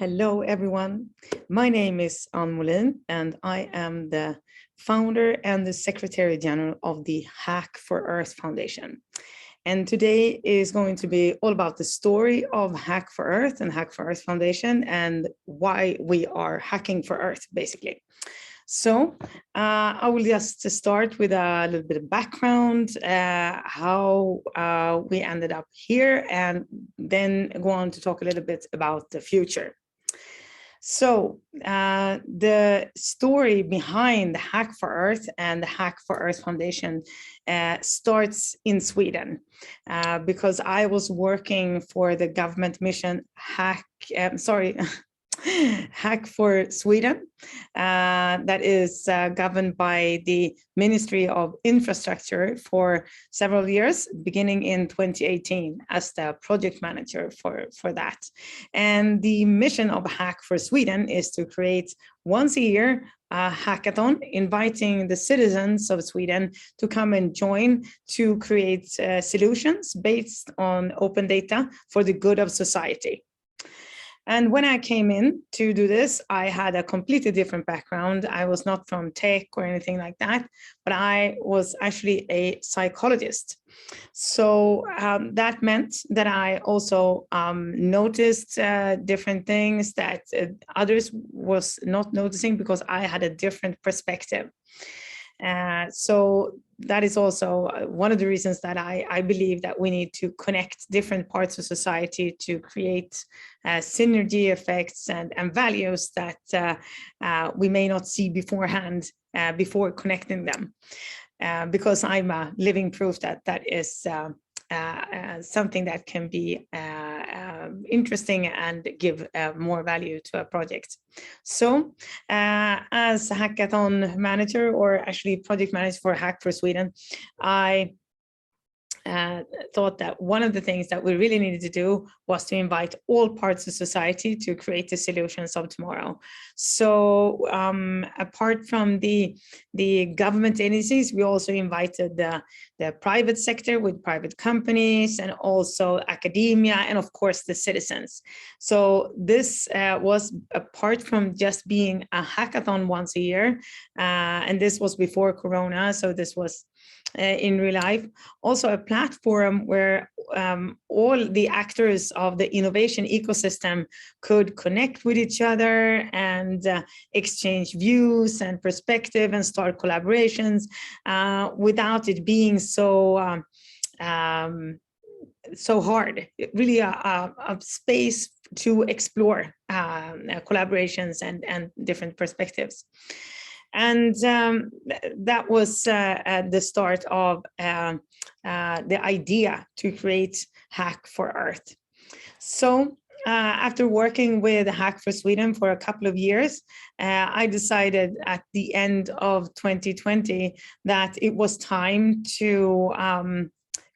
Hello, everyone. My name is Ann Molin, and I am the founder and the Secretary General of the Hack for Earth Foundation. And today is going to be all about the story of Hack for Earth and Hack for Earth Foundation and why we are hacking for Earth, basically. So I will just start with a little bit of background, how we ended up here, and then go on to talk a little bit about the future. So the story behind the Hack for Earth and the Hack for Earth Foundation starts in Sweden because I was working for the government mission Hack for Sweden, that is governed by the Ministry of Infrastructure for several years, beginning in 2018 as the project manager for that. And the mission of Hack for Sweden is to create once a year a hackathon, inviting the citizens of Sweden to come and join to create solutions based on open data for the good of society. And when I came in to do this, I had a completely different background. I was not from tech or anything like that, but I was actually a psychologist. So that meant that I also noticed different things that others was not noticing because I had a different perspective. So that is also one of the reasons that I believe that we need to connect different parts of society to create synergy effects and values that we may not see beforehand before connecting them. Because I'm a living proof that that is something that can be interesting and give more value to a project. So as a hackathon manager, or actually project manager for Hack for Sweden, I thought that one of the things that we really needed to do was to invite all parts of society to create the solutions of tomorrow. So apart from the government agencies, we also invited the private sector with private companies, and also academia, and of course the citizens. So this was, apart from just being a hackathon once a year, and this was before Corona, so this was in real life, also a platform where all the actors of the innovation ecosystem could connect with each other and exchange views and perspective and start collaborations without it being so so hard. Really a space to explore collaborations and different perspectives. And that was the start of the idea to create Hack for Earth. So after working with Hack for Sweden for a couple of years, I decided at the end of 2020 that it was time to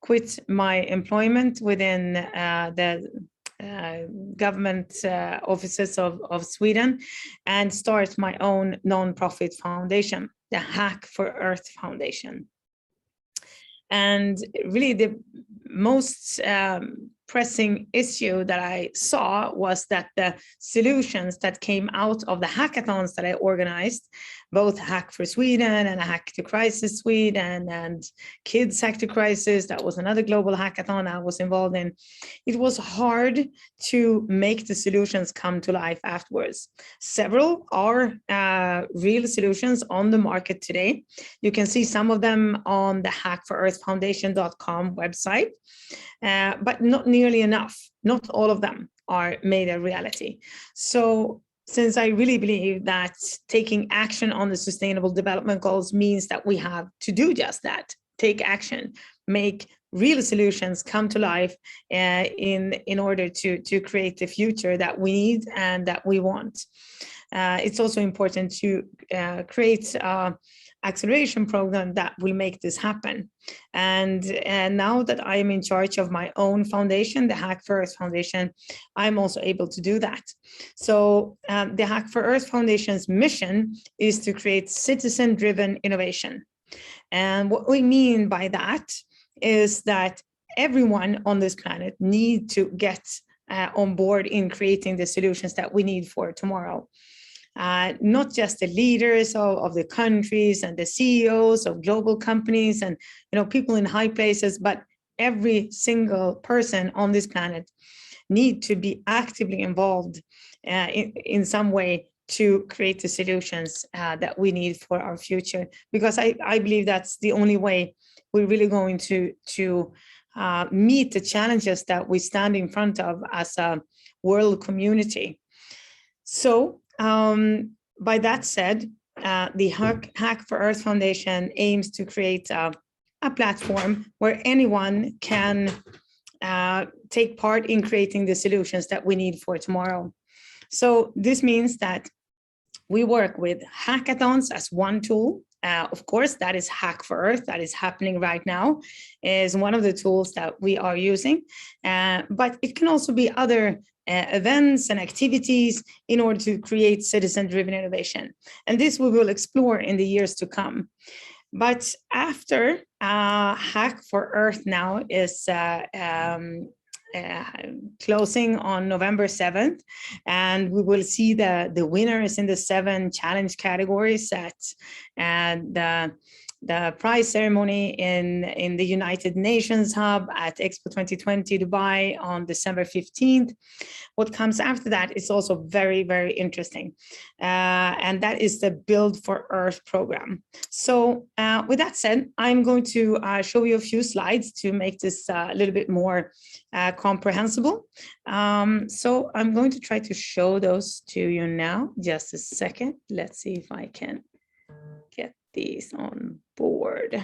quit my employment within the government offices of Sweden and start my own non-profit foundation, the Hack for Earth Foundation. And really the most pressing issue that I saw was that the solutions that came out of the hackathons that I organized, both Hack for Sweden and Hack to Crisis Sweden and Kids Hack to Crisis, that was another global hackathon I was involved in, it was hard to make the solutions come to life afterwards. Several are real solutions on the market today. You can see some of them on the hackforearthfoundation.com website. But not nearly enough. Not all of them are made a reality. So since I really believe that taking action on the Sustainable Development Goals means that we have to do just that, take action, make real solutions come to life in order to create the future that we need and that we want. It's also important to create acceleration program that will make this happen. And now that I am in charge of my own foundation, the Hack for Earth Foundation, I'm also able to do that. So the Hack for Earth Foundation's mission is to create citizen-driven innovation. And what we mean by that is that everyone on this planet needs to get on board in creating the solutions that we need for tomorrow. Not just the leaders of the countries and the CEOs of global companies and people in high places, but every single person on this planet need to be actively involved in some way to create the solutions that we need for our future. Because I believe that's the only way we're really going to meet the challenges that we stand in front of as a world community. So by that said, the Hack for Earth Foundation aims to create a platform where anyone can take part in creating the solutions that we need for tomorrow. So this means that we work with hackathons as one tool. Of course, that is Hack for Earth, that is happening right now, is one of the tools that we are using. But it can also be other events and activities in order to create citizen-driven innovation. And this we will explore in the years to come. But after Hack for Earth now is closing on November 7th, and we will see the winners in the 7 challenge categories and the prize ceremony in the United Nations Hub at Expo 2020 Dubai on December 15th. What comes after that is also very, very interesting. And that is the Build for Earth program. So with that said, I'm going to show you a few slides to make this a little bit more comprehensible. So I'm going to try to show those to you now. Just a second. Let's see if I can get these on board.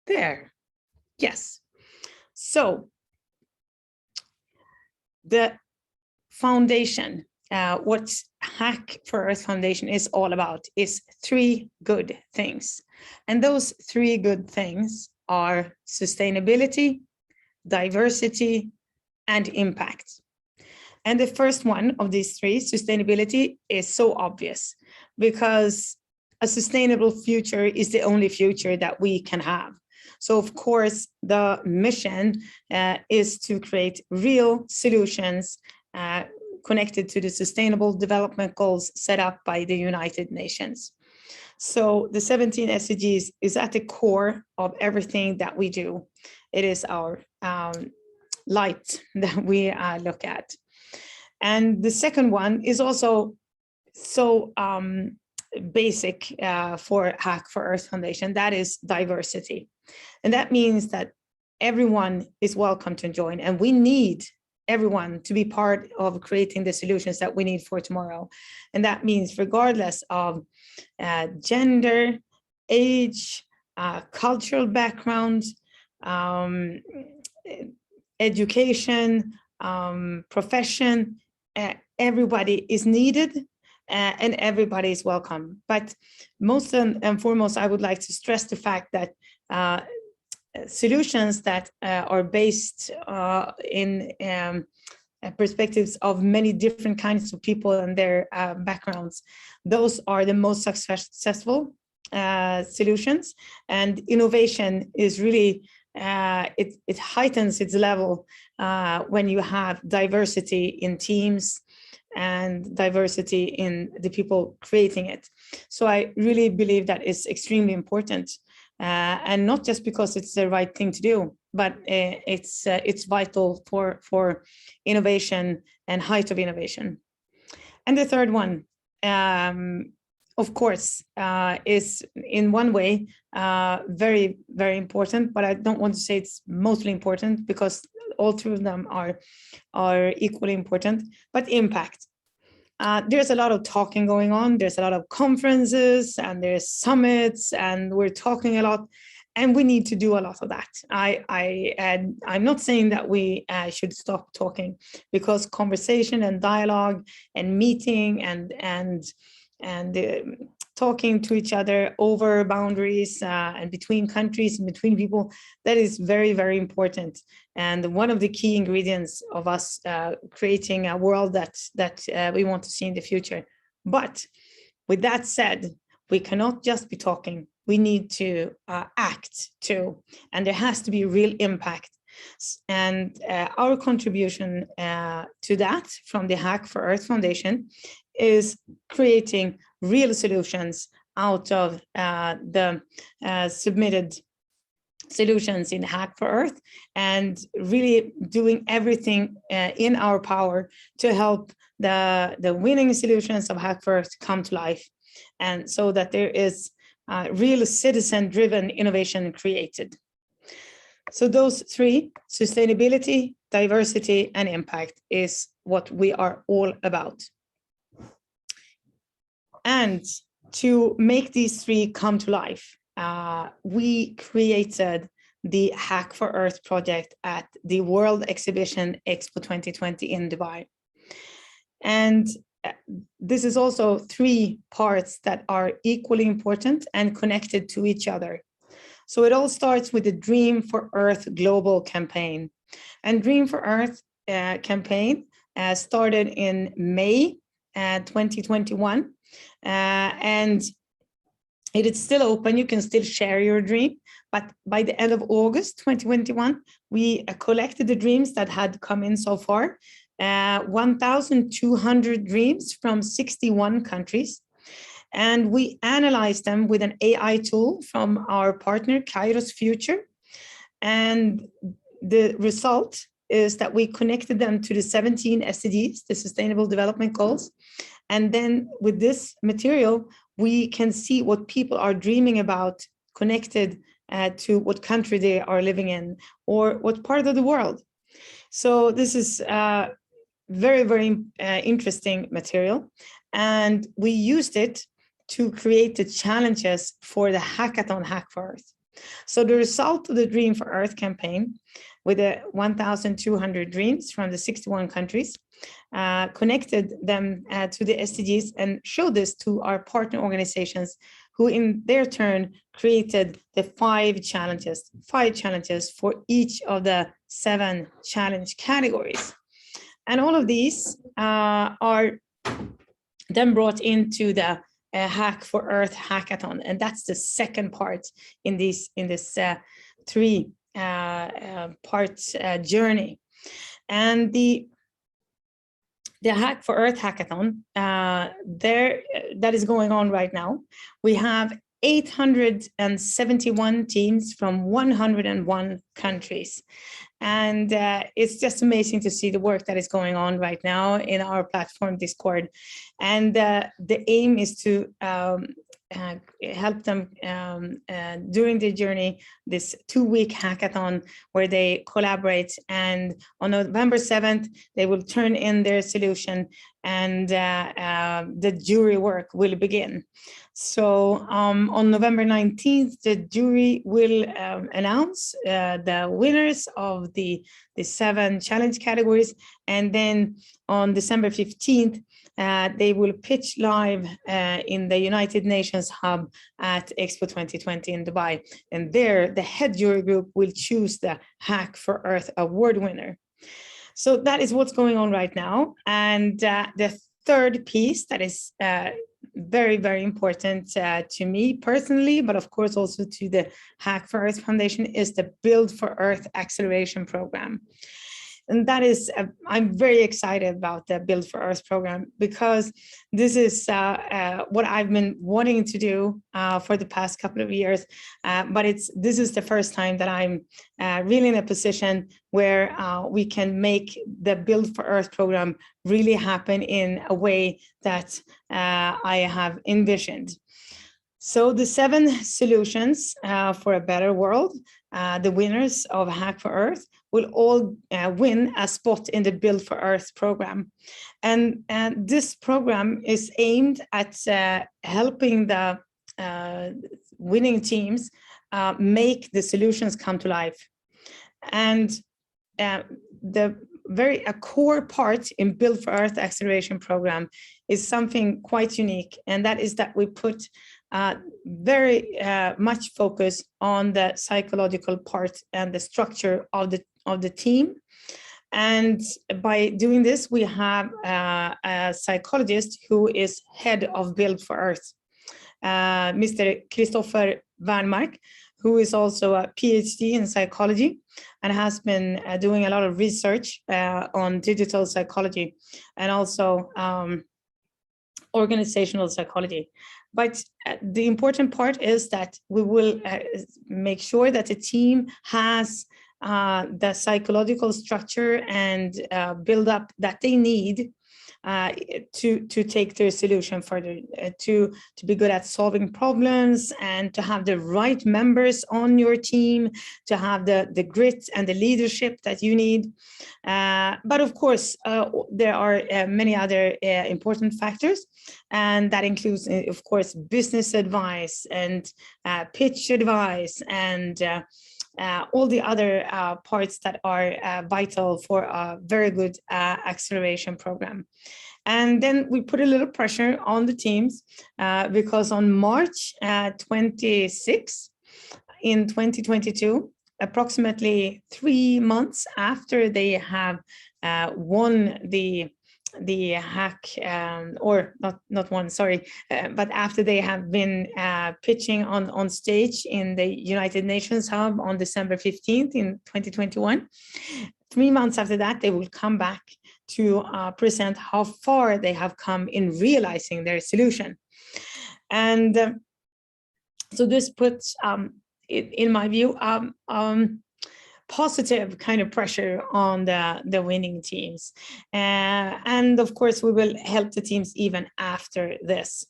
There. Yes. So the foundation, what Hack for Earth Foundation is all about is 3 good things. And those 3 good things are sustainability, diversity, and impact. And the first one of these 3, sustainability, is so obvious because a sustainable future is the only future that we can have. So of course, the mission is to create real solutions connected to the Sustainable Development Goals set up by the United Nations. So the 17 SDGs is at the core of everything that we do. It is our light that we look at. And the second one is also so basic for Hack for Earth Foundation, that is diversity. And that means that everyone is welcome to join, and we need everyone to be part of creating the solutions that we need for tomorrow. And that means regardless of gender, age, cultural background, education, profession, everybody is needed and everybody is welcome. But most and foremost, I would like to stress the fact that solutions that are based in perspectives of many different kinds of people and their backgrounds, those are the most successful solutions. And innovation is really, it heightens its level when you have diversity in teams and diversity in the people creating it. So I really believe that is extremely important. And not just because it's the right thing to do, but it's vital for innovation and height of innovation. And the third one, of course, is in one way very, very important, but I don't want to say it's mostly important because all 3 of them are equally important, but impact. There's a lot of talking going on. There's a lot of conferences and there's summits and we're talking a lot, and we need to do a lot of that. I'm not saying that we should stop talking, because conversation and dialogue and meeting and talking to each other over boundaries and between countries and between people, that is very, very important. And one of the key ingredients of us creating a world that we want to see in the future. But with that said, we cannot just be talking. we need to act too, and there has to be real impact. And our contribution to that from the Hack for Earth Foundation is creating real solutions out of the submitted solutions in Hack for Earth, and really doing everything in our power to help the winning solutions of Hack for Earth come to life, and so that there is real citizen-driven innovation created. So those three, sustainability, diversity, and impact, is what we are all about. And to make these three come to life, we created the Hack for Earth project at the World Exhibition Expo 2020 in Dubai. And this is also three parts that are equally important and connected to each other. So it all starts with the Dream for Earth global campaign. And Dream for Earth campaign started in May 2021. And it is still open. You can still share your dream. But by the end of August 2021, we collected the dreams that had come in so far, 1,200 dreams from 61 countries. And we analyzed them with an AI tool from our partner, Kairos Future. And the result is that we connected them to the 17 SDGs, the Sustainable Development Goals. And then with this material, we can see what people are dreaming about connected to what country they are living in or what part of the world. So this is very, very interesting material. And we used it to create the challenges for the hackathon Hack for Earth. So the result of the Dream for Earth campaign, with the 1,200 dreams from the 61 countries, connected them to the SDGs and showed this to our partner organizations, who in their turn created the 5 challenges for each of the 7 challenge categories. And all of these are then brought into the Hack for Earth hackathon, and that's the second part in this 3 parts journey. And the Hack for Earth hackathon that is going on right now. We have 871 teams from 101 countries. And it's just amazing to see the work that is going on right now in our platform Discord. And the aim is to help them during their journey, this 2-week hackathon where they collaborate. And on November 7th, they will turn in their solution, and the jury work will begin. So on November 19th, the jury will announce the winners of the 7 challenge categories. And then on December 15th, they will pitch live in the United Nations hub at Expo 2020 in Dubai. And there, the head jury group will choose the Hack for Earth award winner. So that is what's going on right now. And the third piece that is very, very important to me personally, but of course also to the Hack for Earth Foundation, is the Build for Earth Acceleration Program. And that is, I'm very excited about the Build for Earth program, because this is what I've been wanting to do for the past couple of years. But this is the first time that I'm really in a position where we can make the Build for Earth program really happen in a way that I have envisioned. So the 7 solutions for a better world, the winners of Hack for Earth, will all win a spot in the Build for Earth program. And this program is aimed at helping the winning teams make the solutions come to life. And a core part in Build for Earth Acceleration Program is something quite unique, and that is that we put very much focus on the psychological part and the structure of the team. And by doing this, we have a psychologist who is head of Build for Earth, Mr. Christopher Vanmark, who is also a PhD in psychology and has been doing a lot of research on digital psychology and also organizational psychology. But the important part is that we will make sure that the team has the psychological structure and build up that they need to take their solution further, to be good at solving problems and to have the right members on your team, to have the grit and the leadership that you need. But of course, there are many other important factors, and that includes, of course, business advice and pitch advice and all the other parts that are vital for a very good acceleration program. And then we put a little pressure on the teams because on March 26 in 2022, approximately 3 months after they have won the hack, or not one, sorry, but after they have been pitching on stage in the United Nations Hub on December 15th in 2021. 3 months after that, they will come back to present how far they have come in realizing their solution. And so this puts, in my view, positive kind of pressure on the winning teams. And of course, we will help the teams even after this.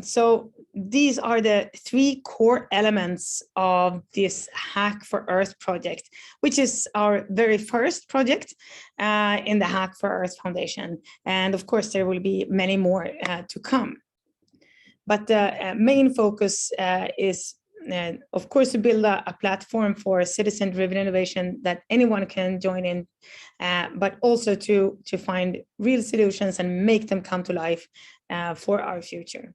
So these are the 3 core elements of this Hack for Earth project, which is our very first project in the Hack for Earth Foundation. And of course, there will be many more to come. But the main focus is, of course, to build a platform for citizen-driven innovation that anyone can join in, but also to find real solutions and make them come to life for our future.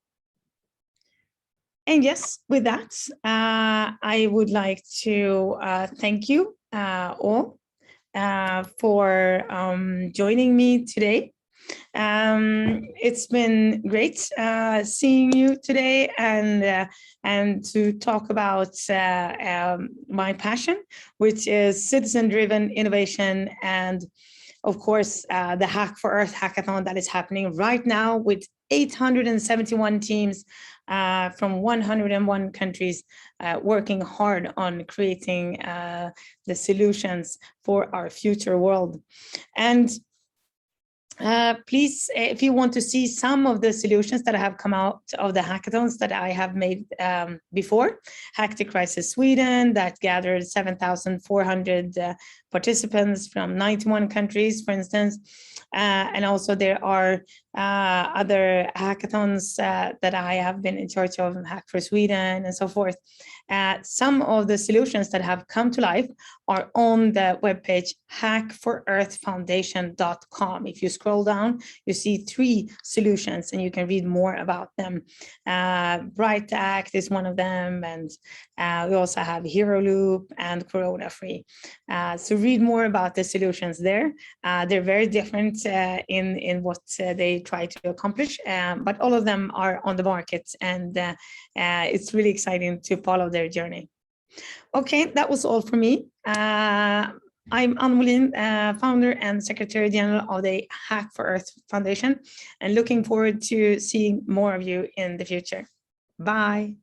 And yes, with that, I would like to thank you all for joining me today. It's been great seeing you today and to talk about my passion, which is citizen-driven innovation, and of course the Hack for Earth hackathon that is happening right now with 871 teams from 101 countries working hard on creating the solutions for our future world. And please, if you want to see some of the solutions that have come out of the hackathons that I have made before, Hack the Crisis Sweden, that gathered 7,400 participants from 91 countries, for instance. And also there are other hackathons that I have been in charge of, Hack for Sweden and so forth. Some of the solutions that have come to life are on the webpage hackforearthfoundation.com. If you scroll down, you see 3 solutions and you can read more about them. Bright Act is one of them, and we also have Hero Loop and Corona Free. So read more about the solutions there. They're very different in what they try to accomplish, but all of them are on the market, and it's really exciting to follow their journey. Okay, that was all for me. I'm Ann Molin, founder and Secretary General of the Hack for Earth Foundation, and looking forward to seeing more of you in the future. Bye.